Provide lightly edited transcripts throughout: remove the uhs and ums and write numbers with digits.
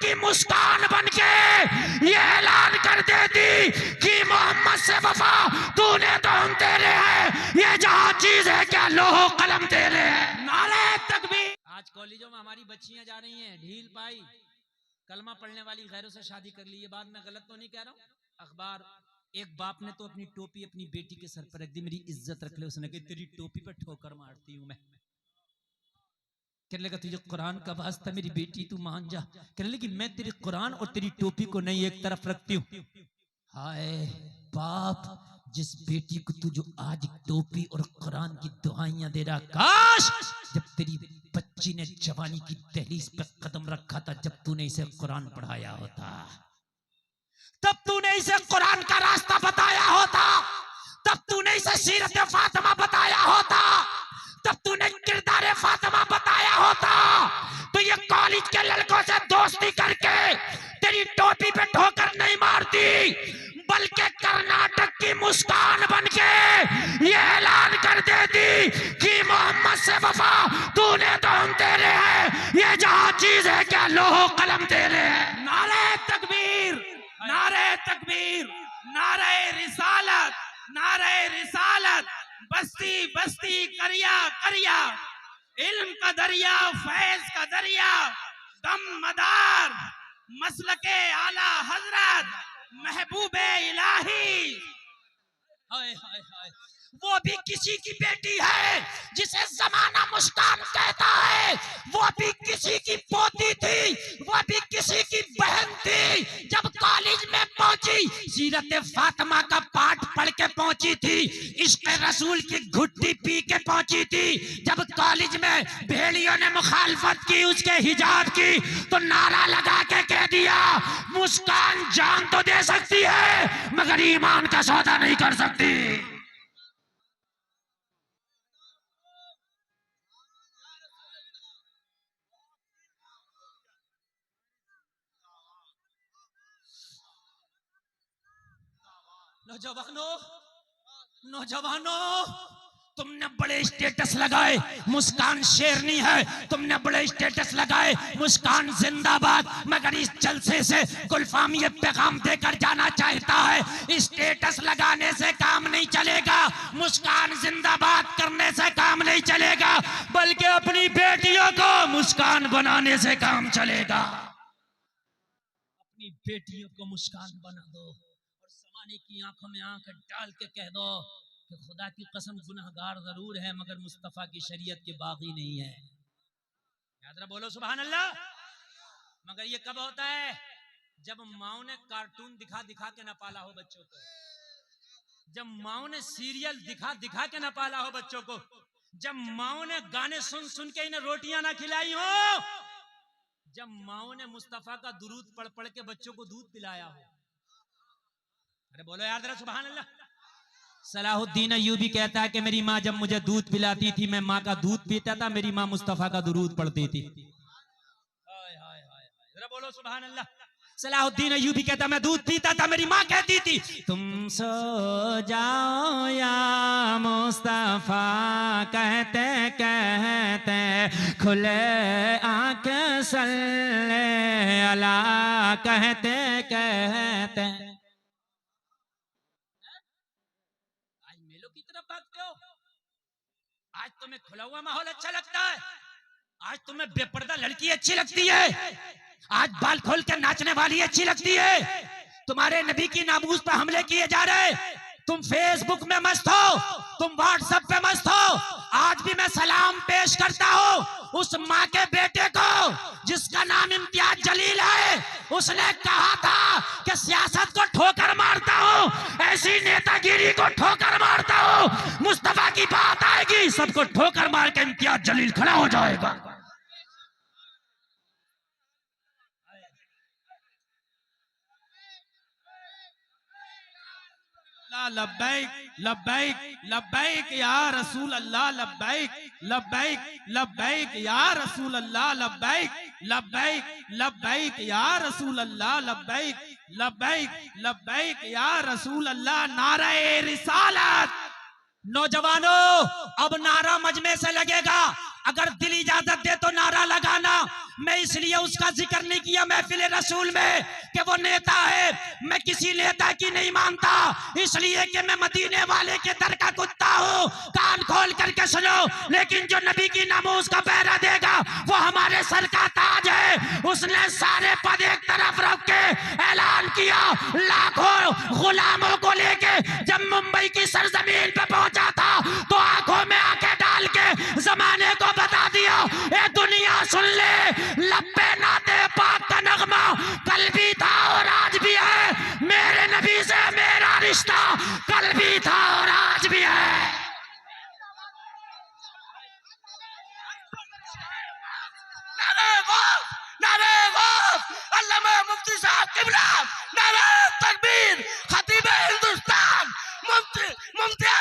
की मुस्कान बनके ये ऐलान कर देती कि मोहम्मद से वफा तूने तो हम तेरे हैं, ये जहां चीज है क्या लोहो कलम तेरे हैं। नारे तकबीर। आज कॉलेजों में हमारी बच्चियां जा रही हैं, ढील पाई, कलमा पढ़ने वाली गैरों से शादी कर ली। ये बात मैं गलत तो नहीं कह रहा हूं। अखबार, एक बाप ने तो अपनी टोपी अपनी बेटी के सर पर रख दी, मेरी इज्जत रख ले। उसने कहा तेरी टोपी पर ठोकर मारती हूं मैं। कहने लगा तुझे कुरान का वास्ता मेरी बेटी तू मान जा। कहने लगी मैं तेरे कुरान और तेरी टोपी को नहीं एक तरफ रखती हूं। हाय बाप, जिस बेटी को तू जो आज टोपी और कुरान की दुआइयां दे रहा, काश जब तेरी बच्ची ने जवानी की दहलीज पे कदम रखा था, जब तूने इसे कुरान पढ़ाया होता, तब तूने इसे कुरान का रास्ता बताया होता, तब तूने इसे सीरत फातिमा बताया होता, तब तूने किरदार फातिमा बताया होता, तो ये कॉलेज के लड़कों से दोस्ती करके तेरी टोपी पे ठोकर नहीं मारती, बल्कि कर्नाटक की मुस्कान बनके ये ऐलान कर देती कि मोहम्मद से वफा तूने तो हम तेरे हैं, ये जहां चीज है क्या लोहो कलम तेरे हैं। नारे तकबीर, नारे तकबीर, नारे रिसालत, नारे रिसालत। बस्ती बस्ती करिया करिया, इल्म का दरिया फैज का दरिया, दम मदार मसलके आला हजरत महबूबे इलाही। हाय हाय हाय, वो भी किसी की बेटी है जिसे जमाना मुस्कान कहता है, वो भी किसी की पोती थी, वो भी किसी की बहन थी। जब कॉलेज में पहुंची, सीरत फातिमा का पाठ पढ़ के पहुंची थी, इश्क रसूल की घुट्टी पी के पहुंची थी। जब कॉलेज में भेड़ियों ने मुखालफत की उसके हिजाब की, तो नारा लगा के कह दिया मुस्कान जान तो दे सकती है मगर ईमान का सौदा नहीं कर सकती। नौजवानों, नौजवानों, तुमने बड़े स्टेटस लगाए मुस्कान शेरनी है, तुमने बड़े स्टेटस लगाए मुस्कान जिंदाबाद, मगर इस जलसे से गुलफाम ये पैगाम देकर जाना चाहता है स्टेटस लगाने से काम नहीं चलेगा, मुस्कान जिंदाबाद करने से काम नहीं चलेगा, बल्कि अपनी बेटियों को मुस्कान बनाने से काम चलेगा। अपनी बेटियों को मुस्कान बना दो और समाने की आंखों में आंख डाल के कह दो कि खुदा की कसम गुनहगार जरूर है मगर मुस्तफा की शरीयत के बागी नहीं है। याद रहा, बोलो सुभान अल्लाह। मगर ये कब होता है? जब माओ ने कार्टून दिखा दिखा के न पाला हो बच्चों को, जब माओ ने सीरियल दिखा दिखा के न पाला हो बच्चों को, जब माओ ने गाने सुन सुन के इन्हें रोटियां ना खिलाई हो, जब माओ ने मुस्तफा का दुरूद पढ़ पढ़ के बच्चों को दूध पिलाया हो। अरे बोलो याद रहा सुभान अल्लाह। सलाहुद्दीन अय्यूबी कहता है कि मेरी माँ जब मुझे दूध पिलाती थी, मैं माँ का दूध पीता था, मेरी माँ मुस्तफा का दुरूद पढ़ती थी। हाय हाय हाय, जरा बोलो सुभान अल्लाह। सलाहुद्दीन अय्यूबी कहता मैं दूध पीता था, मेरी माँ कहती थी तुम सो जाओ या मुस्तफा, कहते कहते खुले आंख सल्ले अला, कहते कहते। आज तुम्हें खुला हुआ माहौल अच्छा लगता है, आज तुम्हें बेपर्दा लड़की अच्छी लगती है, आज बाल खोल कर नाचने वाली अच्छी लगती है, तुम्हारे नबी की नामूस पर हमले किए जा रहे, तुम फेसबुक में मस्त हो, तुम व्हाट्सएप पे मस्त हो। आज भी मैं सलाम पेश करता हूँ उस माँ के बेटे को जिसका नाम इम्तियाज जलील है। उसने कहा था कि सियासत को ठोकर मारता हूँ, ऐसी नेतागिरी को ठोकर मारता हूँ, मुस्तफा की बात आएगी सबको ठोकर मार के इम्तियाज जलील खड़ा हो जाएगा। लब्बैक लब्बैक लब्बैक या रसूल अल्लाह, लब्बैक लब्बैक लब्बैक या रसूल अल्लाह, लब्बैक लब्बैक लब्बैक या रसूल अल्लाह, लब्बैक लब्बैक लब्बैक या रसूल अल्लाह। नारे रिसालत। नौजवानों, अब नारा मजमे से लगेगा, अगर दिल इजाजत दे तो नारा लगाना। मैं इसलिए उसका जिक्र नहीं किया महफिल रसूल में कि वो नेता है, मैं किसी नेता की नहीं मानता, इसलिए कि मैं मदीने वाले के दर का कुत्ता हूँ। कान खोल करके सुनो, लेकिन जो नबी की नामूस का पहरा देगा वो हमारे सर का ताज है। उसने सारे पद एक तरफ रख के ऐलान किया, लाखों गुलामों को लेके जब मुंबई की सरजमीन पे पहुंचा था तो आंखों में आंखें डाल के जमाने को बता दिया, ए दुनिया सुन ले, लब्बे नाते पाक का नगमा कल भी था और आज भी है। मेरे नबी से मेरा रिश्ता कल भी था और आज भी है। नारे गौस, अल्लामा मुफ्ती साहब किबला, नारे तकबीर, खतीब हिंदुस्तान मुफ्ती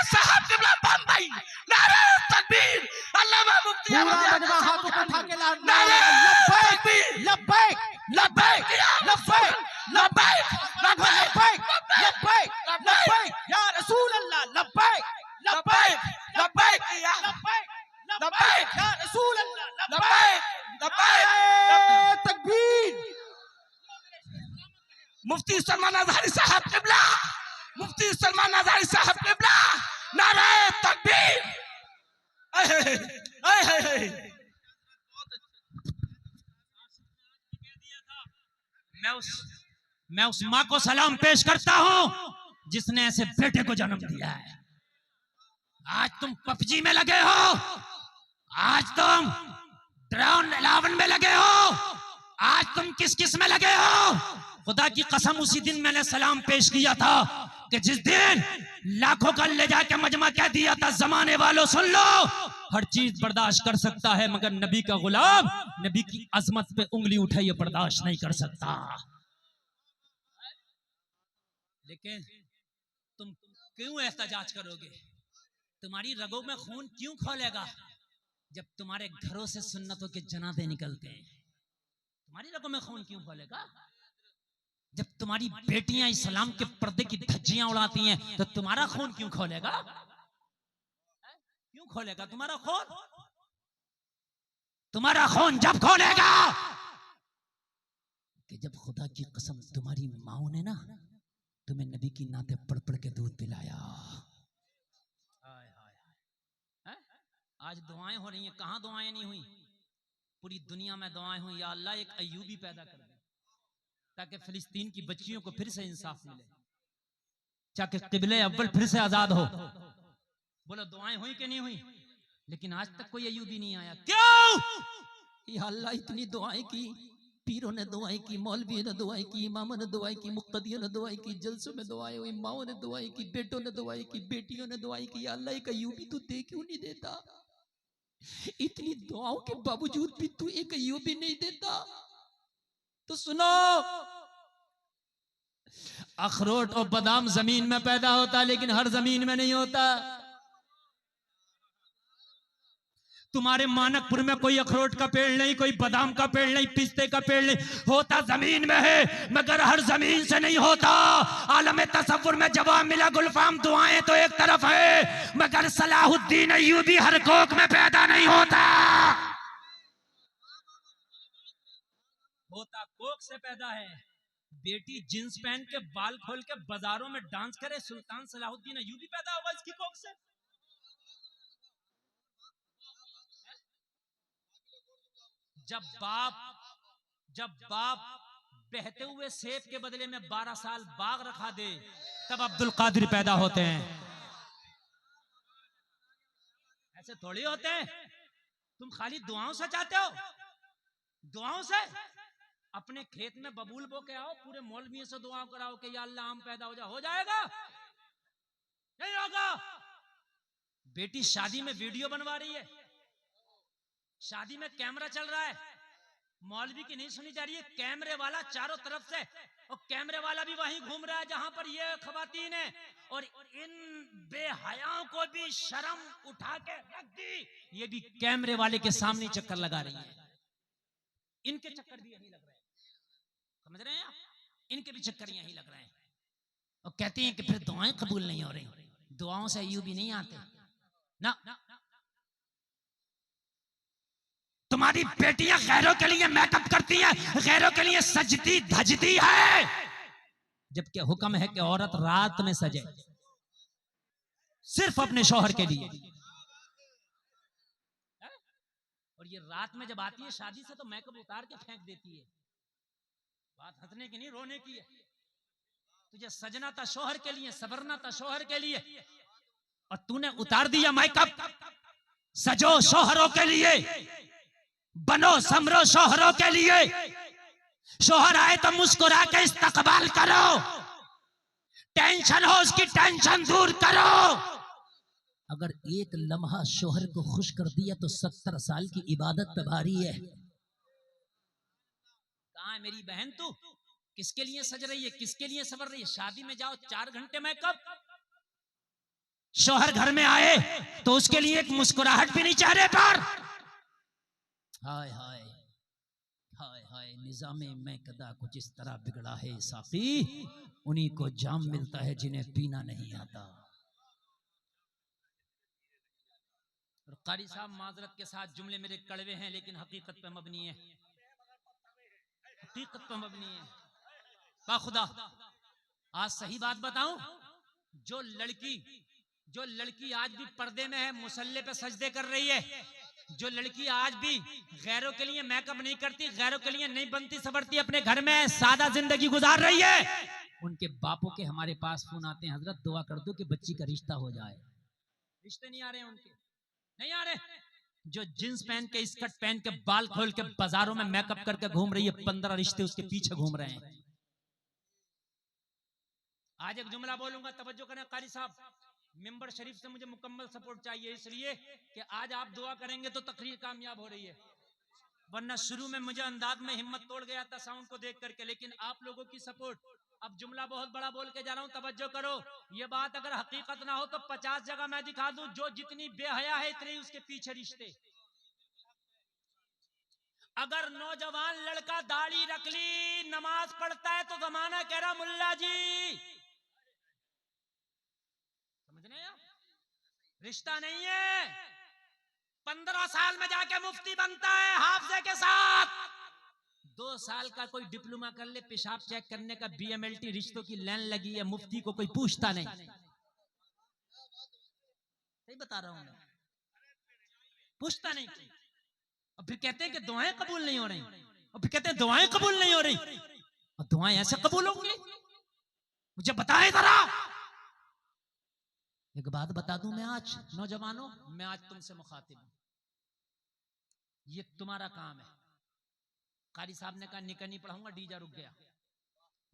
साहब किबला बम्बई, नारे तकबीर, अल्लामा मुफ्ती हाथ उठा के नारे तकबीर, लब्बैक लब्बैक लब्बैक लब्बैक लब्बैक लब्बैक लब्बैक या रसूल अल्लाह, लब्बैक लब्बैक लब्बैक या लब्बैक लब्बैक या रसूल अल्लाह, लब्बैक लब्बैक। तकबीर। मुफ्ती सलमान अज़हरी साहब किबला, मुफ्ती सलमान अज़हरी साहब किबला, नारे तकबीर। मैं उस माँ को सलाम पेश करता हूं जिसने ऐसे बेटे को जन्म दिया है। आज तुम पबजी में लगे हो, आज तुम ड्रोन 11 में लगे हो, आज तुम किस किस में लगे हो। खुदा की कसम उसी दिन मैंने सलाम पेश किया था कि जिस दिन लाखों का ले जाके मजमा कह दिया था, जमाने वालों सुन लो, हर चीज बर्दाश्त कर सकता है मगर नबी का गुलाम नबी की अजमत पे उंगली उठाइए बर्दाश्त नहीं कर सकता। लेकिन तुम क्यों एहतजाज करोगे? तुम्हारी रगों में खून क्यों खोलेगा जब तुम्हारे घरों से सुन्नतों के जनाजे निकलते हैं? तुम्हारी रगों में खून क्यों खोलेगा? जब तुम्हारी बेटियां इस्लाम के पर्दे की धज्जियां उड़ाती हैं तो तुम्हारा खून क्यों खोलेगा? क्यों खोलेगा तुम्हारा खून? तुम्हारा खून जब खोलेगा कि जब खुदा की कसम तुम्हारी माओ ने ना तुम्हें नबी की नाते पढ़ पढ़ के दूध पिलाया। आज दुआएं हो रही हैं, कहां दुआएं नहीं हुई? पूरी दुनिया में दुआएं हुई, या अल्लाह एक अय्यूबी पैदा कर दे ताकि फिलिस्तीन की बच्चियों को फिर से इंसाफ मिले, ताकि किबले अव्वल फिर से आजाद हो। बोलो दुआएं हुई कि नहीं हुई? लेकिन आज तक कोई अय्यूबी नहीं आया। क्यों? या अल्लाह इतनी दुआएं की, पीरों ने दुआएं की, मौलवियों ने दुआएं की, इमामों ने दुआएं की, मुक्तदियों ने दुआएं की, जलसों में दुआएं हुई, माओं ने दुआएं की, बेटों ने दुआएं की, बेटियों ने दुआएं की। या अल्लाह एक अय्यूबी तू दे क्यों नहीं देता? इतनी दुआओं के बावजूद भी तू एक अय्यूबी नहीं देता। तो सुनो, अखरोट और बादाम जमीन में पैदा होता है लेकिन हर जमीन में नहीं होता। तुम्हारे मानकपुर में कोई अखरोट का पेड़ नहीं, कोई बादाम का पेड़ नहीं, पिस्ते का पेड़ नहीं, होता जमीन में है मगर हर जमीन से नहीं होता। आलम तसव्वुर में जवाब मिला गुलफाम दुआएं तो एक तरफ है मगर सलाहुद्दीन अय्यूबी हर कोक में पैदा नहीं होता। होता कोक से पैदा है। बेटी जींस पहन के बाल खोल के बाजारों में डांस करे, सुल्तान सलाहुद्दीन अय्यूबी पैदा होगा इसकी कोक से? जब बाप बहते हुए सेब के बदले में 12 साल बाग रखा दे तब अब्दुल कादिर पैदा होते हैं। ऐसे थोड़ी होते हैं। तुम खाली दुआओं से चाहते हो, दुआओं से अपने खेत में बबूल बो के आओ, पूरे मौलवियों से दुआ कराओ कि या अल्लाह आम पैदा हो जाएगा? नहीं होगा। बेटी शादी में वीडियो बनवा रही है, शादी में कैमरा चल रहा है, मौलवी की नहीं सुनी जा रही है, कैमरे वाला चारों तरफ से, और कैमरे वाला भी वहीं घूम रहा है जहां पर ये खवातीन है, और इन बेहयाओं को भी शर्म उठा के रख दी, ये भी कैमरे वाले के सामने चक्कर लगा रही है। इनके चक्कर भी यही लग रहे हैं, समझ रहे हैं आप? इनके भी चक्कर यही लग रहे हैं और कहते हैं कि फिर दुआएं कबूल नहीं हो रही। दुआओं से अय्यूबी नहीं आते ना। तुम्हारी बेटियां गैरों के लिए मेकअप करती हैं, गैरों के लिए सजती धजती है, जबकि हुक्म है कि औरत रात में सजे, सिर्फ अपने शौहर के लिए। और ये रात में जब आती है शादी से तो मेकअप उतार के फेंक देती है। बात हंसने की नहीं, रोने की है। तुझे सजना था शौहर के लिए, सवरना था शौहर के लिए, और तूने उतार दिया मेकअप। सजो शौहरों के लिए, बनो समरो शौहरों के लिए। शौहर आए तो मुस्कुरा के इस्तकबाल करो, टेंशन हो उसकी टेंशन दूर करो। अगर एक लम्हा शौहर को खुश कर दिया तो 70 साल की इबादत पे भारी है। कहाँ है मेरी बहन, तू किसके लिए सज रही है, किसके लिए सवर रही है? शादी में जाओ 4 घंटे मेकअप, शौहर घर में आए तो उसके लिए एक मुस्कुराहट भी नहीं चेहरे पर। हाय हाय हाय हाय, निजामे में कदा कुछ इस तरह बिगड़ा है साफी, उन्हीं को जाम मिलता है जिन्हें पीना नहीं आता। और कारी साहब माजरत के साथ जुमले मेरे कड़वे हैं लेकिन हकीकत पे मबनी है, हकीकत पे मबनी है। बाखुदा आज सही बात बताऊं, जो लड़की आज भी पर्दे में है, मुसल्ले पे सजदे कर रही है, जो लड़की आज भी गैरों के लिए मेकअप नहीं करती, गैरों के लिए नहीं बनती सवरती, अपने घर में सादा जिंदगी गुजार रही है, उनके बापों के हमारे पास फोन आते हैं, हजरत दुआ कर दो कि बच्ची का रिश्ता हो जाए। रिश्ते नहीं आ रहे हैं, उनके नहीं आ रहे। जो जींस पहन के, स्कर्ट पहन के, बाल खोल के बाजारों में मेकअप करके घूम रही है, 15 रिश्ते उसके पीछे घूम रहे हैं। आज एक जुमला बोलूंगा, तवज्जो करें कारी साहब, मिंबर शरीफ से मुझे मुकम्मल सपोर्ट चाहिए, इसलिए कि आज आप दुआ करेंगे तो तकरीर कामयाब हो रही है, वरना शुरू में मुझे अंदाज में हिम्मत तोड़ गया था साउंड को देख करके, लेकिन आप लोगों की सपोर्ट। अब जुमला बहुत बड़ा बोल के जा रहा हूं, तवज्जो करो। ये बात अगर हकीकत ना हो तो 50 जगह मैं दिखा दूं, जो जितनी बेहया है इतने उसके पीछे रिश्ते। अगर नौजवान लड़का दाढ़ी रख ली, नमाज पढ़ता है तो जमाना कह रहा मुल्ला जी, समझ रहे हैं? रिश्ता नहीं है। 15 साल में जाके मुफ्ती बनता है हाफजे के साथ, 2 साल का कोई डिप्लोमा कर ले, पेशाब चेक करने का BMLT, रिश्तों की लाइन लगी है, मुफ्ती को कोई पूछता नहीं। सही बता रहा हूं, पूछता नहीं। और फिर कहते हैं कि दुआएं कबूल नहीं हो रही, और फिर कहते हैं दुआएं कबूल नहीं हो रही, और दुआएं ऐसे कबूल होंगी? मुझे बताएं जरा। एक बात बता दूं मैं आज, नौजवानों, मैं आज तुमसे मुखातिब हूं, ये तुम्हारा काम है। कारी साहब ने कहा निका नहीं पढ़ाऊंगा, डीजा रुक गया,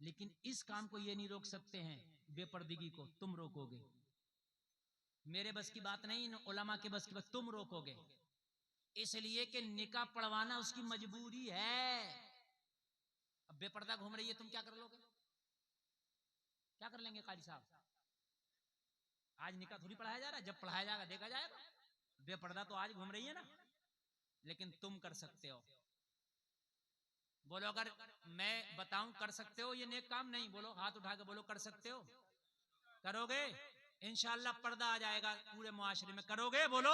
लेकिन इस काम को ये नहीं रोक सकते हैं, बेपर्दगी को तुम रोकोगे। मेरे बस की बात नहीं, उलमा के बस की बात, तुम रोकोगे, इसलिए कि निकाह पढ़वाना उसकी मजबूरी है। अब बेपर्दा घूम रही है, तुम क्या कर लोगे? क्या कर लेंगे कारी साहब? आज निकाह थोड़ी पढ़ाया जा रहा है, जब पढ़ाया जाएगा देखा जाएगा। बेपर्दा तो आज घूम रही है ना, लेकिन तुम कर सकते हो। बोलो अगर मैं बताऊं कर सकते हो ये नेक काम? नहीं, बोलो हाथ उठा के बोलो कर सकते हो। करोगे? इंशाअल्लाह पर्दा आ जाएगा पूरे मुआशरे में। करोगे? बोलो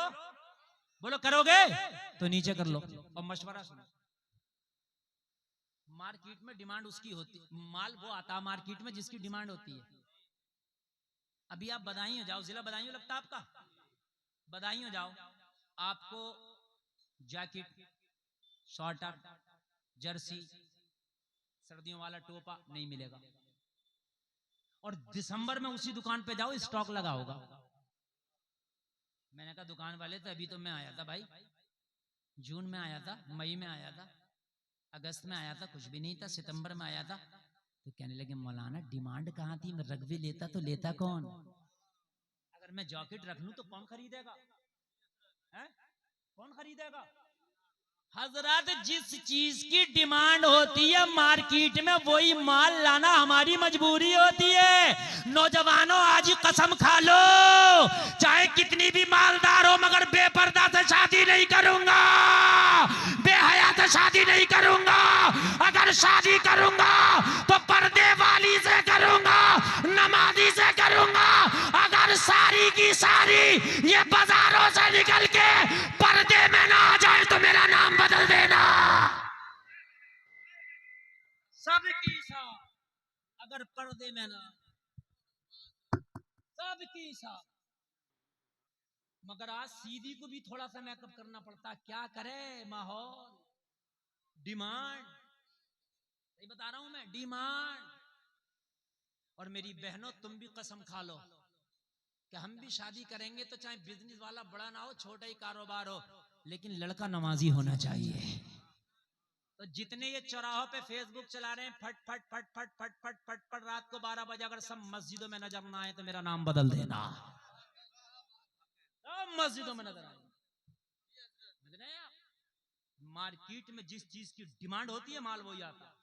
बोलो करोगे तो नीचे कर लो। और मशवरा सुनो, मार्केट में डिमांड उसकी होती, माल वो आता मार्केट में जिसकी डिमांड होती है। अभी आप बदायूं जाओ, जिला बदायूं लगता है आपका, बदायूं जाओ, आपको जैकेट, शॉर्टर, जर्सी, सर्दियों वाला टोपा नहीं मिलेगा। और दिसंबर में उसी दुकान पे जाओ, स्टॉक लगा होगा। मैंने कहा दुकान वाले तो अभी तो मैं आया था भाई, जून में आया था, मई में आया था, अगस्त में आया था, कुछ भी नहीं था, सितंबर में आया था। तो कहने लगे मौलाना डिमांड कहाँ थी, मैं रख भी लेता तो लेता कौन? अगर मैं जैकेट रख लूं तो कौन खरीदेगा? है? कौन खरीदेगा? हजरत जिस चीज की डिमांड होती है मार्केट में वही माल लाना हमारी मजबूरी होती है। नौजवानों आज ही कसम खा लो, चाहे कितनी भी मालदार हो, मगर बेपर्दा से शादी नहीं करूंगा, बेहया से शादी नहीं करूंगा। अगर शादी करूंगा तो पर्दे वाली से करूंगा, नमाजी से करूंगा। अगर सारी की सारी ये बाजारों से निकल के पर्दे में ना आ जाए तो मेरा नाम बदल दे। सबकी साथ अगर पर्दे में ना, सबकी साथ। मगर आज सीधी को भी थोड़ा सा मेकअप करना पड़ता, क्या करे माहौल, डिमांड, सही बता रहा हूं मैं, डिमांड। और मेरी बहनों तुम भी कसम खा लो कि हम भी शादी करेंगे तो चाहे बिजनेस वाला बड़ा ना हो, छोटा ही कारोबार हो, लेकिन लड़का नमाजी होना चाहिए। तो जितने ये चौराहों पे फेसबुक चला रहे हैं, फट फट फट फट फट फट फट फट, रात को 12 बजे अगर सब मस्जिदों में नजर ना आए तो मेरा नाम बदल देना। सब मस्जिदों में नजर आए, समझ रहे हैं आप? मार्केट में जिस चीज की डिमांड होती है माल वही आता।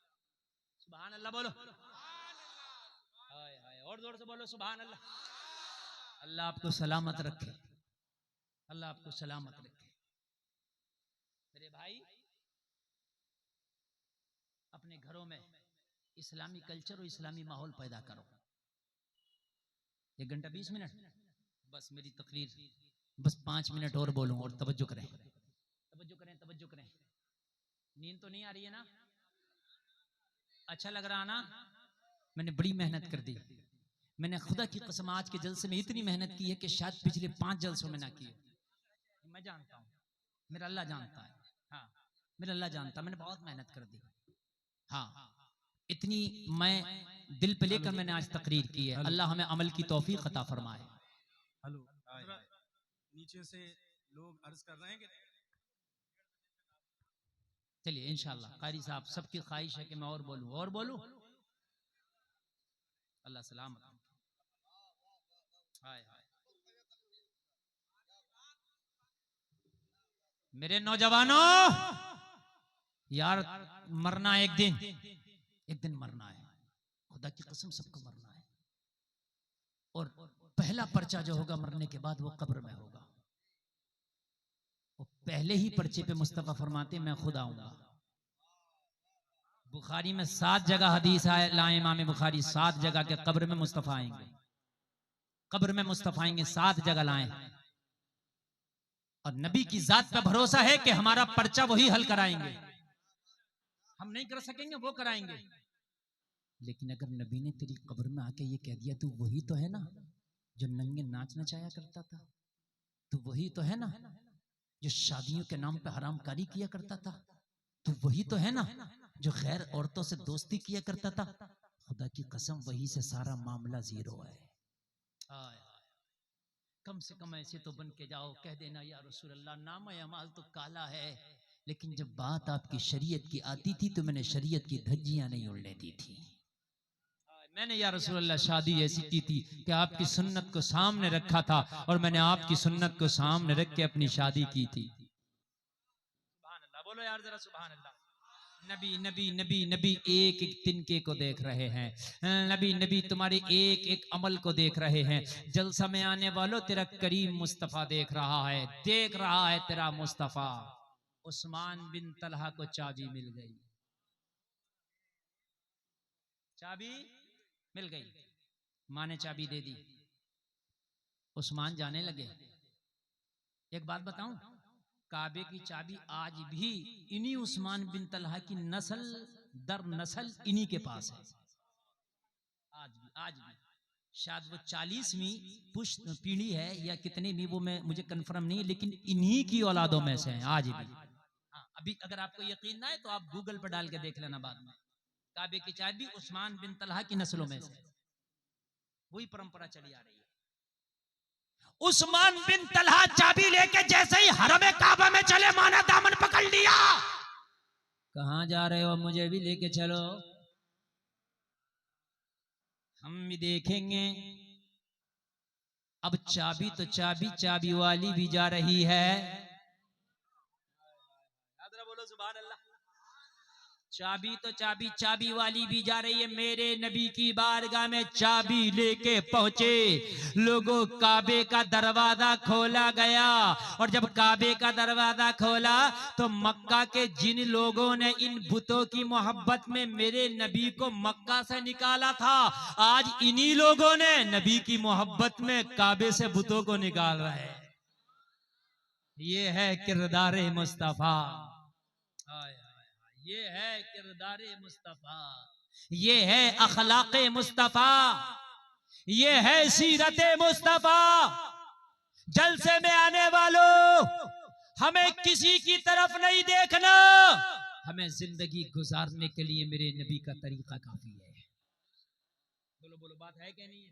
सुभान अल्लाह बोलो, हाय हाय, और जोर से बोलो सुभान अल्लाह। अल्लाह आपको सलामत रखे, अल्लाह आपको सलामत रखे। मेरे भाई, अपने घरों में इस्लामी कल्चर और इस्लामी माहौल पैदा करो। 1 घंटा 20 मिनट बस मेरी तकरीर, बस 5 मिनट और बोलूं, और तवज्जो करें, तवज्जो करें, तवज्जो करें। नींद तो नहीं आ रही है ना? अच्छा लग रहा ना? मैंने बड़ी मेहनत कर दी। मैंने खुदा की कसम आज के जलसे में इतनी मेहनत की है कि शायद पिछले 5 जलसों में ना की। मैं जानता हूं, मेरा अल्लाह जानता है, हाँ मेरा अल्लाह जानता है, मैंने बहुत मेहनत कर दी। हाँ, इतनी मैं दिल पे लेकर मैंने आज तकरीर की है। अल्लाह हमें अमल की तौफीक अता फरमाए। हेलो, नीचे से लोग अर्ज कर रहे हैं कि चलिए इंशाल्लाह, कारी साहब सबकी ख्वाहिश है कि मैं और बोलूं, और बोलूं। अल्लाह सलामत। हाय हाय, मेरे नौजवानों, यार मरना एक दिन मरना है, खुदा की कसम सबको मरना है। और पहला पर्चा जो होगा मरने के बाद वो कब्र में होगा। वो पहले ही पर्चे पे मुस्तफा फरमाते मैं खुद आऊंगा। बुखारी में 7 जगह हदीस है, लाए इमाम बुखारी 7 जगह के कब्र में मुस्तफा आएंगे, कब्र में मुस्तफा आएंगे, 7 जगह लाए। और नबी की जात पे भरोसा है कि हमारा पर्चा वही हल कराएंगे, हम नहीं कर सकेंगे, वो कराएंगे। लेकिन अगर नबी ने तेरी कब्र में आके ये कह दिया तू वही तो है ना जो नंगे नाच नचाया करता था, तू वही तो है ना जो शादियों के नाम पे हरामकारी किया करता था, तू वही तो है ना जो गैर औरतों से दोस्ती किया करता था, खुदा की कसम वही से सारा मामला जीरो है। कम से कम ऐसे तो बन के जाओ, कह देना या रसूल अल्लाह नाम अमाल तो काला है, लेकिन जब बात आपकी शरीयत की आती थी तो मैंने शरीयत की धज्जियां नहीं उड़ने दी थी। मैंने या रसूल अल्लाह शादी ऐसी की थी कि आपकी सुन्नत को सामने रखा था और मैंने आपकी सुन्नत को सामने रख के अपनी शादी की थी। सुभान अल्लाह बोलो यार जरा सुभान अल्लाह। नबी नबी नबी नबी एक एक तिनके को देख रहे हैं, नबी नबी तुम्हारे एक एक अमल को देख रहे हैं। जलसा में आने वालों तेरा करीम मुस्तफा देख रहा है, देख रहा है तेरा मुस्तफा। उस्मान बिन तलहा को चाबी मिल गई, चाबी मिल गई, माँ ने चाबी दे दी, उस्मान जाने लगे। एक बात बताऊं, काबे की चाबी आज भी इन्हीं उस्मान बिन तलहा की नस्ल दर नस्ल इन्हीं के पास है। आज भी शायद वो 40वीं पुष्ट पीढ़ी है या कितने भी, वो मैं मुझे कंफर्म नहीं, लेकिन इन्हीं की औलादों में से हैं आज भी। अभी अगर आपको यकीन ना है तो आप गूगल पर डाल के देख लेना बाद में। काबे की चाबी उस्मान बिन तलहा की नस्लों में से, वही परंपरा चली आ रही है। उस्मान बिन तलहा चाबी लेके जैसे ही हरम काबा में चले, माना दामन पकड़ लिया, कहां जा रहे हो, मुझे भी लेके चलो, हम भी देखेंगे। अब चाबी तो चाबी, चाबी वाली भी जा रही है। बोलो सुभान अल्लाह। चाबी तो चाबी, चाबी वाली भी जा रही है। मेरे नबी की बारगाह में चाबी लेके पहुंचे लोगों, काबे का दरवाजा खोला गया, और जब काबे का दरवाजा खोला तो मक्का के जिन लोगों ने इन बुतों की मोहब्बत में मेरे नबी को मक्का से निकाला था, आज इन्हीं लोगों ने नबी की मोहब्बत में काबे से बुतों को निकाल रहे हैं। ये है किरदार मुस्तफा, ये है किरदार मुस्तफा। ये है अखलाक़े मुस्तफा, ये है सीरत मुस्तफा। जलसे में आने वालों, हमें किसी की तरफ नहीं देखना, हमें जिंदगी गुजारने के लिए मेरे नबी का तरीका काफी है। बोलो बोलो, बात है क्या नहीं है?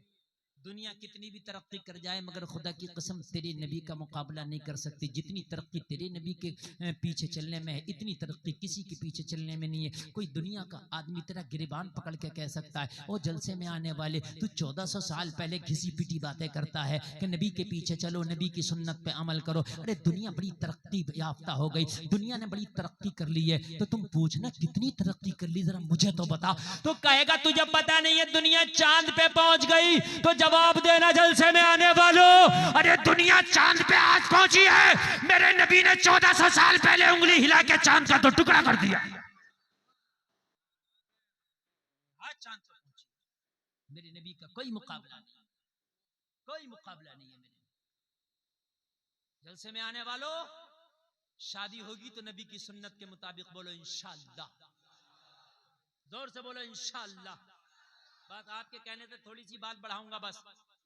दुनिया कितनी भी तरक्की कर जाए मगर खुदा की कसम तेरे नबी का मुकाबला नहीं कर सकती। जितनी तरक्की तेरे नबी के पीछे चलने में है, इतनी तरक्की किसी के पीछे चलने में नहीं है। कोई दुनिया का आदमी तेरा गिरबान पकड़ के कह सकता है ओ जलसे में आने वाले, तू 1400 साल पहले घिसी पिटी बातें करता है कि नबी के पीछे चलो, नबी की सुन्नत पे अमल करो। अरे दुनिया बड़ी तरक्की याफ्ता हो गई, दुनिया ने बड़ी तरक्की कर ली है, तो तुम पूछना कितनी तरक्की कर ली, जरा मुझे तो बता। तो कहेगा तुझे पता नहीं है, दुनिया चांद पे पहुंच गई। तो जवाब देना जलसे में आने वालों, अरे दुनिया चांद पे आज पहुंची है, मेरे नबी ने 1400 साल पहले उंगली हिला के चांद का तो टुकड़ा कर दिया। आज चांद पे पहुंची, मेरे नबी का कोई मुकाबला नहीं, कोई मुकाबला नहीं है मेरे। जलसे में आने वालों, शादी होगी तो नबी की सुन्नत के मुताबिक बोलो इंशाअल्लाह, जोर से बोलो इंशाअल्लाह। बात आपके कहने से थोड़ी सी बात बढ़ाऊंगा बस,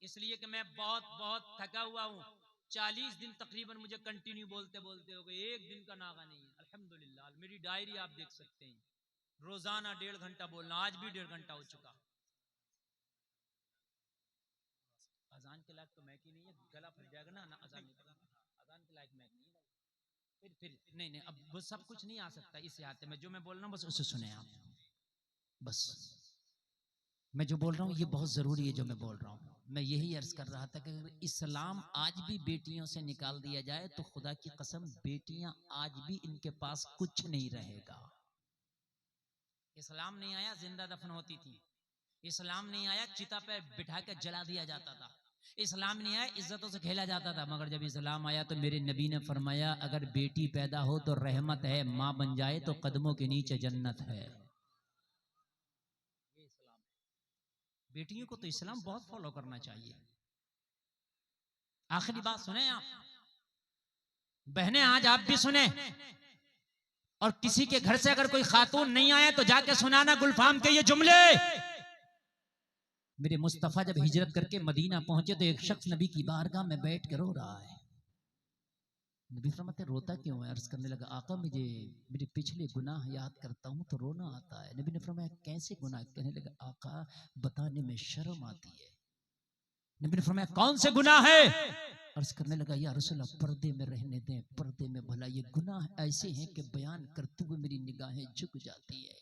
इसलिए कि मैं बहुत बहुत थका हुआ हूँ। 40 दिन तकरीबन मुझे कंटिन्यू बोलते बोलते हो गए, एक दिन का नागा नहीं है अल्हम्दुलिल्लाह। मेरी डायरी आप देख सकते हैं, रोजाना 1.5 घंटा बोलना, आज भी 1.5 घंटा हो चुका। अजान के लायक तो मैं की नहीं है, गला फट जाएगा ना अजान नहीं, अजान के लायक मैं नहीं। फिर नहीं, अब वो सब कुछ नहीं आ सकता इस हाथ में। जो मैं बोल रहा हूँ बस उसे सुने आप, बस मैं जो बोल रहा हूँ ये बहुत जरूरी है जो मैं बोल रहा हूँ। मैं यही अर्ज कर रहा था कि अगर इस्लाम आज भी बेटियों से निकाल दिया जाए तो खुदा की कसम बेटियां आज भी इनके पास कुछ नहीं रहेगा। इस्लाम नहीं आया जिंदा दफन होती थी, इस्लाम नहीं आया चिता पे बिठा के जला दिया जाता था, इस्लाम नहीं आया इज्जतों से खेला जाता था। मगर जब इस्लाम आया तो मेरे नबी ने फरमाया अगर बेटी पैदा हो तो रहमत है, माँ बन जाए तो कदमों के नीचे जन्नत है। बेटियों को तो इस्लाम बहुत फॉलो करना चाहिए। आखिरी बात सुने आप बहनें, आज आप भी सुने, और किसी के घर से अगर कोई खातून नहीं आए तो जाके सुनाना गुलफाम के ये जुमले। मेरे मुस्तफा जब हिजरत करके मदीना पहुंचे तो एक शख्स नबी की बारगाह में बैठ कर रो रहा है। नबी फरमाते रोता क्यों है? अर्ज करने लगा आका मुझे मेरे पिछले गुनाह याद करता हूं तो रोना आता है। नबी ने फरमाया कैसे गुनाह? कहने लगा आका बताने में शर्म आती है। नबी ने फरमाया कौन से गुनाह है? अर्ज करने लगा या रसूलल्लाह पर्दे में रहने दें, पर्दे में भला ये गुनाह ऐसे हैं कि बयान करते हुए मेरी निगाहें झुक जाती है।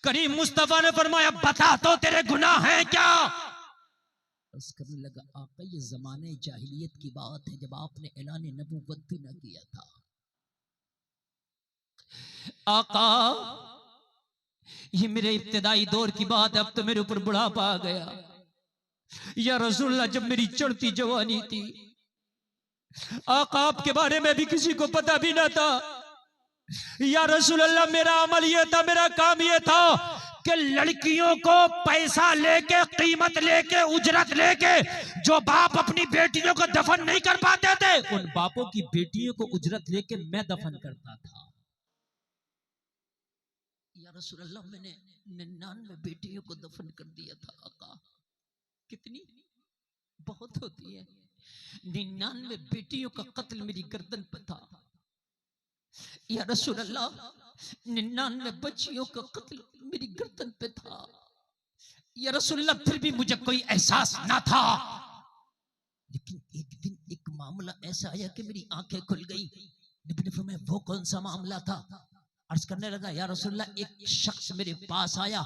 करीम मुस्तफा ने फरमाया बता तो तेरे गुनाह हैं क्या? अर्ज करने लगा आका ये जमाने जाहिलियत की बात है जब आपने ऐलान नबूवत भी न किया था। आका ये मेरे इब्तिदाई दौर की बात है, अब तो मेरे ऊपर बुढ़ापा आ गया। या रसूलल्लाह जब मेरी चढ़ती जवानी थी आका आपके बारे में भी किसी को पता भी ना था। या रसूलल्लाह मेरा अमल ये था, मेरा काम ये था कि लड़कियों को पैसा लेके, कीमत लेके, उजरत लेके जो बाप अपनी बेटियों को दफन नहीं कर पाते थे उन बापों की बेटियों को उजरत लेके मैं दफन करता था। या रसूलल्लाह मैंने 99 बेटियों को दफन कर दिया था। आका कितनी बहुत होती है, 99 बेटियों का कत्ल मेरी गर्दन पर था। या रसूलल्लाह 99 बच्चियों का कत्ल मेरी गर्दन पे था। या रसूलल्लाह फिर भी मुझे कोई एहसास ना था। लेकिन एक दिन एक मामला ऐसा आया कि मेरी आंखें खुल गई। नबी ने फरमाया वो कौन सा मामला था? अर्ज करने लगा या रसूलल्लाह एक शख्स मेरे पास आया,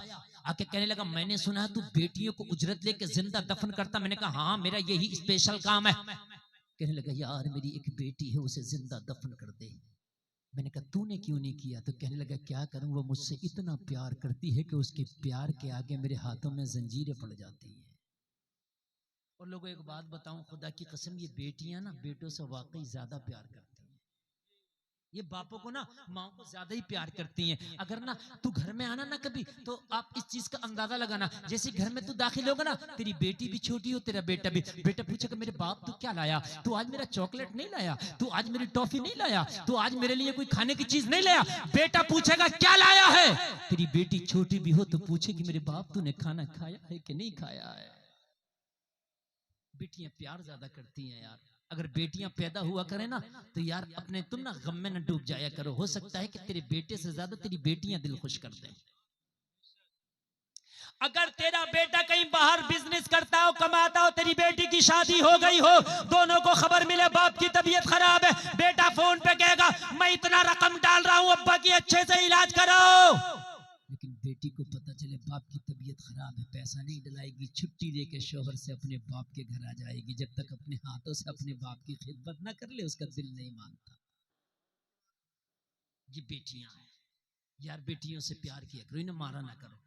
आके कहने लगा मैंने सुना तू बेटियों को उजरत लेके जिंदा दफन करता। मैंने कहा हाँ मेरा यही स्पेशल काम है। कहने लगा यार मेरी एक बेटी है उसे जिंदा दफन कर दे। मैंने कहा तूने क्यों नहीं किया? तो कहने लगा क्या करूं, वो मुझसे इतना प्यार करती है कि उसके प्यार के आगे मेरे हाथों में जंजीरें पड़ जाती है। और लोगों एक बात बताऊं, खुदा की कसम ये बेटियां ना बेटों से वाकई ज्यादा प्यार करती हैं। ये बापों को ना माओ को ज्यादा ही प्यार करती हैं। अगर ना तू घर में आना ना कभी, तो आप इस चीज का अंदाजा लगाना, जैसे घर में तू दाखिल होगा ना, तेरी बेटी भी छोटी हो, तेरा बेटा भी, बेटा पूछेगा मेरे बाप तू क्या लाया, तू आज मेरा चॉकलेट नहीं लाया, तू आज मेरी टॉफी नहीं लाया, तू आज मेरे लिए कोई खाने की चीज नहीं लाया। बेटा पूछेगा क्या लाया है, तेरी बेटी छोटी भी हो तो पूछेगी मेरे बाप तूने खाना खाया है कि नहीं खाया है। बेटियां प्यार ज्यादा करती हैं यार। अगर बेटियां पैदा हुआ करें ना तो यार अपने तुम ना गम में न डूब जाया करो। हो सकता है कि तेरे बेटे से ज्यादा तेरी बेटियां दिल खुश कर दें। अगर तेरा बेटा कहीं बाहर बिजनेस करता हो, कमाता हो, तेरी बेटी की शादी हो गई हो, दोनों को खबर मिले बाप की तबीयत खराब है, बेटा फोन पे कहेगा मैं इतना रकम डाल रहा हूं अब्बा की अच्छे से इलाज करो, लेकिन बेटी को पता चले बाप की तबीयत खराब है, पैसा नहीं डलाएगी, छुट्टी लेके शोहर से अपने बाप के घर आ जाएगी। जब तक अपने हाथों से अपने बाप की खिदमत ना कर ले उसका दिल नहीं मानता। ये बेटियां हैं यार, बेटियों से प्यार किया करो, इन्हें मारा ना करो।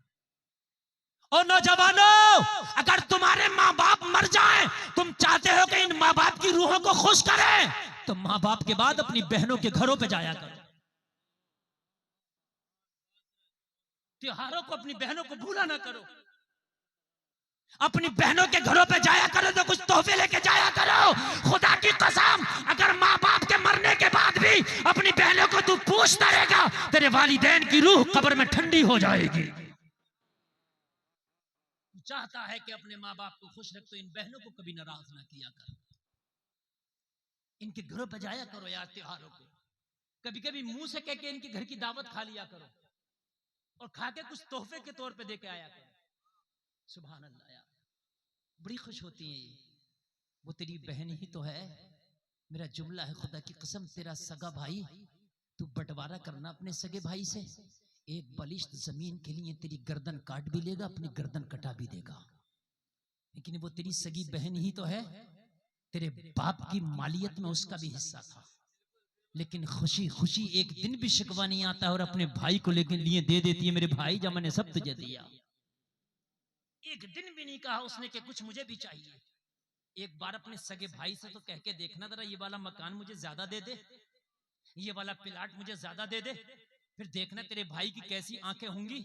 और नौजवानों, अगर तुम्हारे माँ बाप मर जाएं, तुम चाहते हो कि इन माँ बाप की रूहों को खुश करें, तो माँ बाप के बाद अपनी बहनों के घरों पे जाया करो। त्योहारों को अपनी बहनों को भूला ना करो, अपनी बहनों के घरों पे जाया करो तो कुछ तोहफे लेके जाया करो। खुदा की कसम, अगर माँ बाप के मरने के बाद भी अपनी बहनों को तू पूछता रहेगा, तेरे वालिदैन की रूह कब्र में ठंडी हो जाएगी। तू चाहता है कि अपने माँ बाप को खुश रख, तो इन बहनों को कभी नाराज ना किया कर, इनके घरों पे जाया करो यार। त्योहारों को कभी कभी मुंह से कह के इनके घर की दावत खा लिया करो, और खा के कुछ तोहफे के तौर पे दे के आया करो। सुभान अल्लाह यार, बड़ी खुश होती है ये। वो तेरी बहन ही तो है। मेरा जुमला है खुदा की कसम, तेरा सगा भाई, तू बंटवारा करना अपने सगे भाई से। एक बलिष्ठ जमीन के लिए तेरी गर्दन काट भी लेगा, अपनी गर्दन कटा भी देगा, लेकिन वो तेरी सगी बहन ही तो है। तेरे बाप की मालियत में उसका भी हिस्सा था, लेकिन खुशी खुशी एक दिन भी शिकवा नहीं आता और अपने भाई को लेकर लिए दे देती है, मेरे भाई जब मैंने सब तुझे दिया। एक दिन भी नहीं कहा उसने कि कुछ मुझे भी चाहिए। एक बार अपने सगे भाई से तो कह के देखना, जरा ये वाला मकान मुझे ज्यादा दे दे, ये वाला प्लाट मुझे ज्यादा दे दे, फिर देखना तेरे भाई की कैसी आंखें होंगी।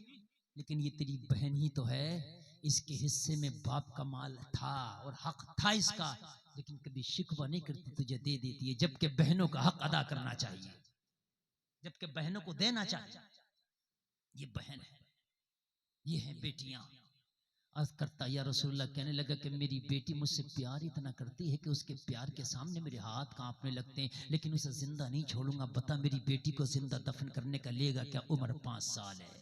लेकिन ये तेरी बहन ही तो है, इसके हिस्से में बाप का माल था और हक था इसका, लेकिन कभी शिकवा नहीं करती, तुझे दे देती है। जबकि बहनों का हक अदा करना चाहिए, जबकि बहनों को देना चाहिए। ये बहन है, ये है बेटियां। अर्ज करता या रसूलुल्लाह, कहने लगा कि मेरी बेटी मुझसे प्यार इतना करती है कि उसके प्यार के सामने मेरे हाथ कांपने लगते हैं, लेकिन उसे जिंदा नहीं छोड़ूंगा। बता मेरी बेटी को जिंदा दफन करने का लेगा क्या? उम्र 5 साल है।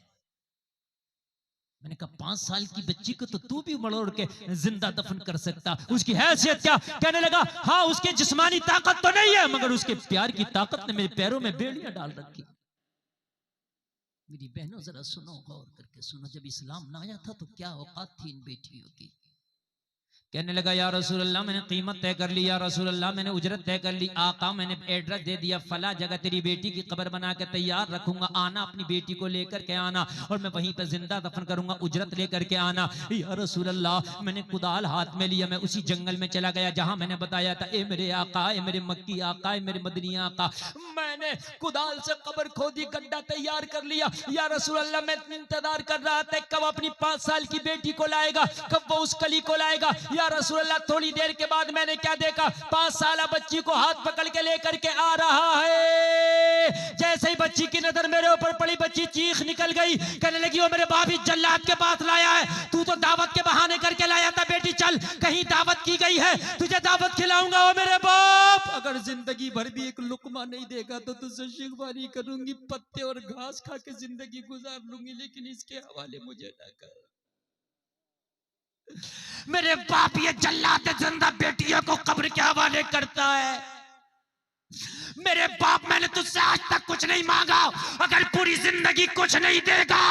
मैंने कहा 5 साल की बच्ची को तो तू भी मरोड़ के जिंदा दफन कर सकता, उसकी हैसियत क्या? कहने लगा हाँ, उसकी जिस्मानी ताकत तो नहीं है, मगर उसके प्यार की ताकत ने मेरे पैरों में बेड़ियां डाल रखी। मेरी बहनों जरा सुनो, गौर करके सुनो, जब इस्लाम ना आया था तो क्या औकात थी इन बेटियों की। कहने लगा या रसूल अल्लाह, मैंने कीमत तय कर ली, या रसूल अल्लाह मैंने उजरत तय कर ली, आका मैंने एड्रेस दे दिया, फला जगह तेरी बेटी की कब्र बना के तैयार रखूंगा, आना अपनी बेटी को लेकर के आना और मैं वहीं पर जिंदा दफन करूंगा, उजरत लेकर के आना। या रसूल अल्लाह, मैंने कुदाल हाथ में लिया, मैं उसी जंगल में चला गया जहां मैंने बताया था। ए मेरे आका, ए मेरे मक्की आका, ए मेरे मदनी आका, मैंने कुदाल से कब्र खोदी, गड्ढा तैयार कर लिया। या रसूल अल्लाह, मैं इंतजार कर रहा था कब अपनी 5 साल की बेटी को लाएगा, कब वो उस कली को लाएगा। या रसूल अल्लाह, थोड़ी देर के बाद मैंने क्या देखा, 5 साल बच्ची को हाथ पकड़ के लेकर के आ रहा है। जैसे ही बच्ची की नजर मेरे ऊपर पड़ी, बच्ची चीख निकल गई, कहने लगी वो मेरे बाप इस जल्लाद के पास लाया है, तू तो दावत के बहाने करके लाया था, बेटी चल, कहीं दावत की गई है, तुझे दावत खिलाऊंगा। ओ मेरे बाप, अगर जिंदगी भर भी एक लुकमा नहीं देगा तो तुझसे शिकवा नहीं करूंगी, पत्ते और घास खा के जिंदगी गुजार लूंगी, लेकिन इसके हवाले मुझे ना कर। मेरे बाप ये जल्लाद जिंदा बेटियों को कब्र के हवाले करता है। मेरे बाप, मैंने तुझसे आज तक कुछ नहीं मांगा, अगर पूरी जिंदगी कुछ नहीं देगा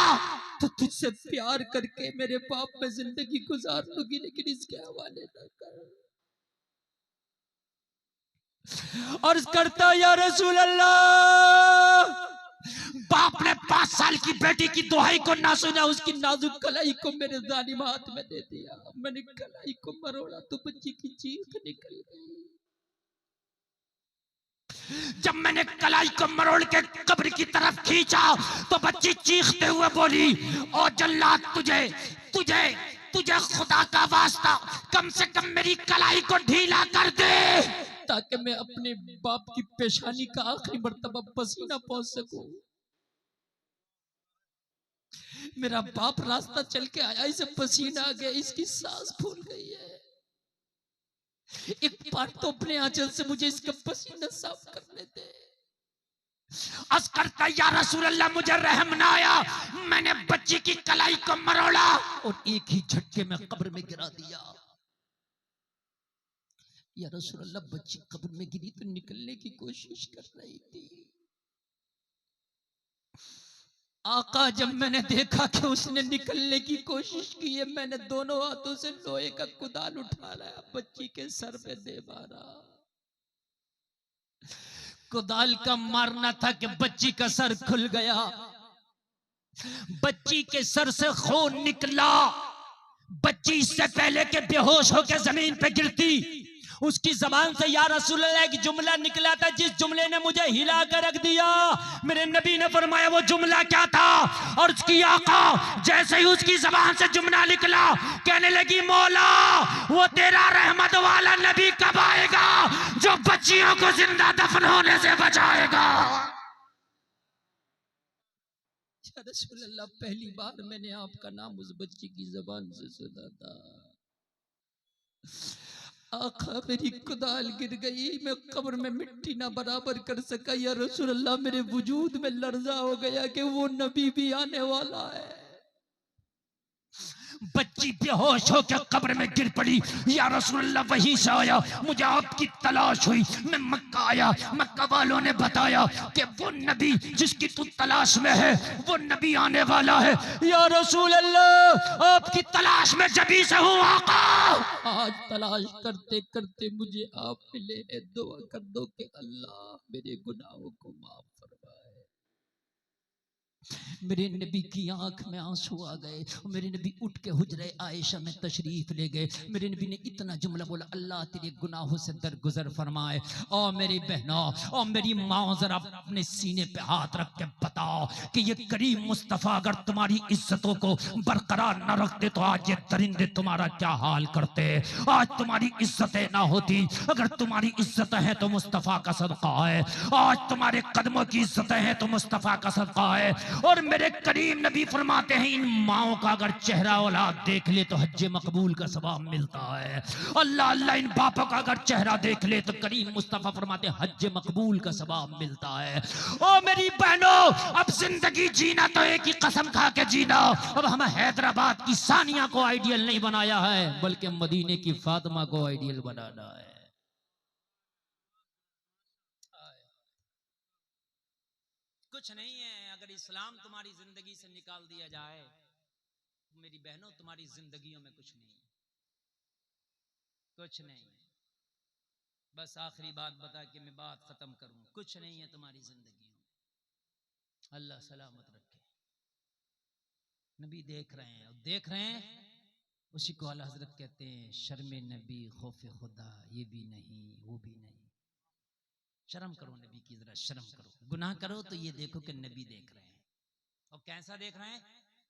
तो तुझसे प्यार करके मेरे बाप में जिंदगी गुजार लूंगी, लेकिन इसके हवाले ना कर। अर्ज करता या रसूल अल्लाह, बाप ने 5 साल की बेटी की दुहाई को ना सुना, उसकी नाजुक कलाई को मेरे जालिम हाथ में दे दिया। मैंने कलाई को मरोड़ा तो बच्ची की चीख निकल गई। जब मैंने कलाई को मरोड़ के कब्र की तरफ खींचा तो बच्ची चीखते हुए बोली, ओ जल्लाद, तुझे तुझे तुझे खुदा का वास्ता कम से कम मेरी कलाई को ढीला कर दे ताकि मैं अपने बाप की पेशानी का आखिरी मर्तबा पसीना पहुंच सकूं। मेरा बाप रास्ता चल के आया, इसे पसीना आ गया, इसकी सांस फूल गई है। एक बार तो अपने आंचल से मुझे इसका पसीना साफ करने दे। अर्ज करता, या रसूल अल्लाह, मुझे रहम ना आया, मैंने बच्ची की कलाई को मरोड़ा और एक ही झटके में कब्र में गिरा दिया। या रसूल अल्लाह, बच्ची कब्र में गिरी तो निकलने की कोशिश कर रही थी। आका, जब मैंने देखा कि उसने निकलने की कोशिश की है, मैंने दोनों हाथों से लोहे का कुदाल उठा लाया, बच्ची के सर पे दे मारा। कुदाल का मारना था कि बच्ची का सर खुल गया, बच्ची के सर से खून निकला। बच्ची इससे पहले के बेहोश होकर जमीन पे गिरती, उसकी जबान से या रसूल अल्लाह एक जुमला निकला था, जिस जुमले ने मुझे हिला कर रख दिया। मेरे नबी ने फरमाया वो जुमला क्या था, और उसकी आका जैसे ही उसकी जबान से जुमला निकला, कहने लगी, मौला, वो तेरा रहमत वाला नबी कब आएगा जो बच्चियों को जिंदा दफन होने से बचाएगा। या रसूल अल्लाह, पहली बार मैंने आपका नाम उस बच्ची की जबान से सुना था। आखा, मेरी कुदाल गिर गई, मैं कब्र में मिट्टी ना बराबर कर सका। या रसूल अल्लाह, मेरे वजूद में लर्जा हो गया कि वो नबी भी आने वाला है। बच्ची बेहोश होकर कब्र में गिर पड़ी। या रसूल अल्लाह, वहीं से आया, मुझे आपकी तलाश हुई, मैं मक्का आया, मक्का वालों ने बताया कि वो नबी जिसकी तू तलाश में है वो नबी आने वाला है। या रसूल अल्लाह, आपकी तलाश में जबी से हूँ आका। आज तलाश करते करते मुझे आप मिले हैं, दुआ कर दो कि अल्लाह मेरे गुनाहों को माफ फरमाए। मेरे नबी की आंख में आंसू आ गए, मेरे नबी उठ के हुजरे आयशा में तशरीफ ले गए। मेरे नबी ने इतना जुमला बोला, अल्लाह तेरे गुनाहों से दरगुजर फरमाए। और मेरी बहनों और मेरी माँ, जरा अपने सीने पे हाथ रख के बताओ कि ये करीम मुस्तफा अगर तुम्हारी इज्जतों को बरकरार न रखते तो आज ये दरिंदे तुम्हारा क्या हाल करते। आज तुम्हारी इज्जतें ना होती, अगर तुम्हारी इज्जत है तो मुस्तफा का सदका है, आज तुम्हारे कदमों की इज्जतें हैं तो मुस्तफा का सदका है। और मेरे करीम नबी फरमाते हैं, इन माओं का अगर चेहरा औलाद देख ले तो हज मकबूल का सवाब मिलता है। अल्लाह अल्लाह, इन बापों का अगर चेहरा देख ले तो करीम मुस्तफा फरमाते हैं हज मकबूल का सवाब मिलता है। ओ मेरी बहनों, अब जिंदगी जीना तो एक ही कसम खा के जीना। अब हम हैदराबाद की सानिया को आइडियल नहीं बनाया है, बल्कि मदीने की फातिमा को आइडियल बनाना है। कुछ नहीं है, अगर इस्लाम तुम्हारी जिंदगी से निकाल दिया जाए तो मेरी बहनों तुम्हारी जिंदगियों में कुछ नहीं, कुछ नहीं। बस आखिरी बात बता के मैं बात खत्म करूं, कुछ नहीं है तुम्हारी जिंदगियों में। अल्लाह सलामत रखे। नबी देख रहे हैं, देख रहे हैं, उसी को आला हजरत कहते हैं शर्म नबी खौफ खुदा, ये भी नहीं वो भी नहीं। शर्म करो नबी की, जरा शर्म करो। गुनाह करो तो ये देखो कि नबी देख रहे हैं। और कैसा देख रहे हैं?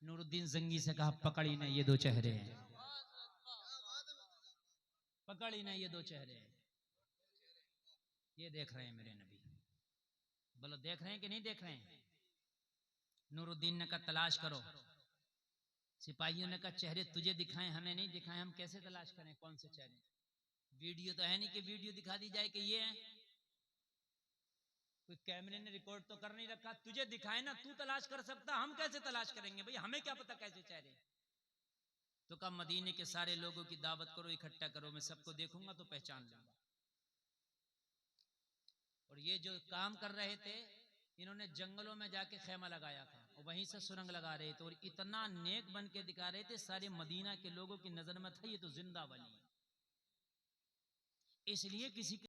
नूरुद्दीन जंगी से कहा, पकड़ी ना ये दो चेहरे हैं, पकड़ी ना ये दो चेहरे हैं। ये देख रहे हैं मेरे नबी। बोलो देख रहे हैं कि नहीं देख रहे हैं? नूरुद्दीन ने कहा तलाश करो। सिपाहियों ने कहा चेहरे तुझे दिखाएं, हमें नहीं दिखाएं, हम कैसे तलाश करें कौन से चेहरे? वीडियो तो है नहीं कि वीडियो दिखा दी जाए कि ये है। कोई कैमरे ने रिकॉर्ड तो कर नहीं रखा, तुझे दिखाए ना, तू तलाश कर सकता, हम कैसे तलाश करेंगे भाई, हमें क्या पता कैसे चेहरे। तो कहा मदीने के सारे लोगों की दावत करो, इकट्ठा करो, मैं सबको देखूंगा तो पहचान लूंगा। और ये जो काम कर रहे थे, इन्होंने जंगलों में जाके खेमा लगाया था और वहीं से सुरंग लगा रहे थे, और इतना नेक बन के दिखा रहे थे, सारे मदीना के लोगों की नजर में था ये तो जिंदा वली। इसलिए किसी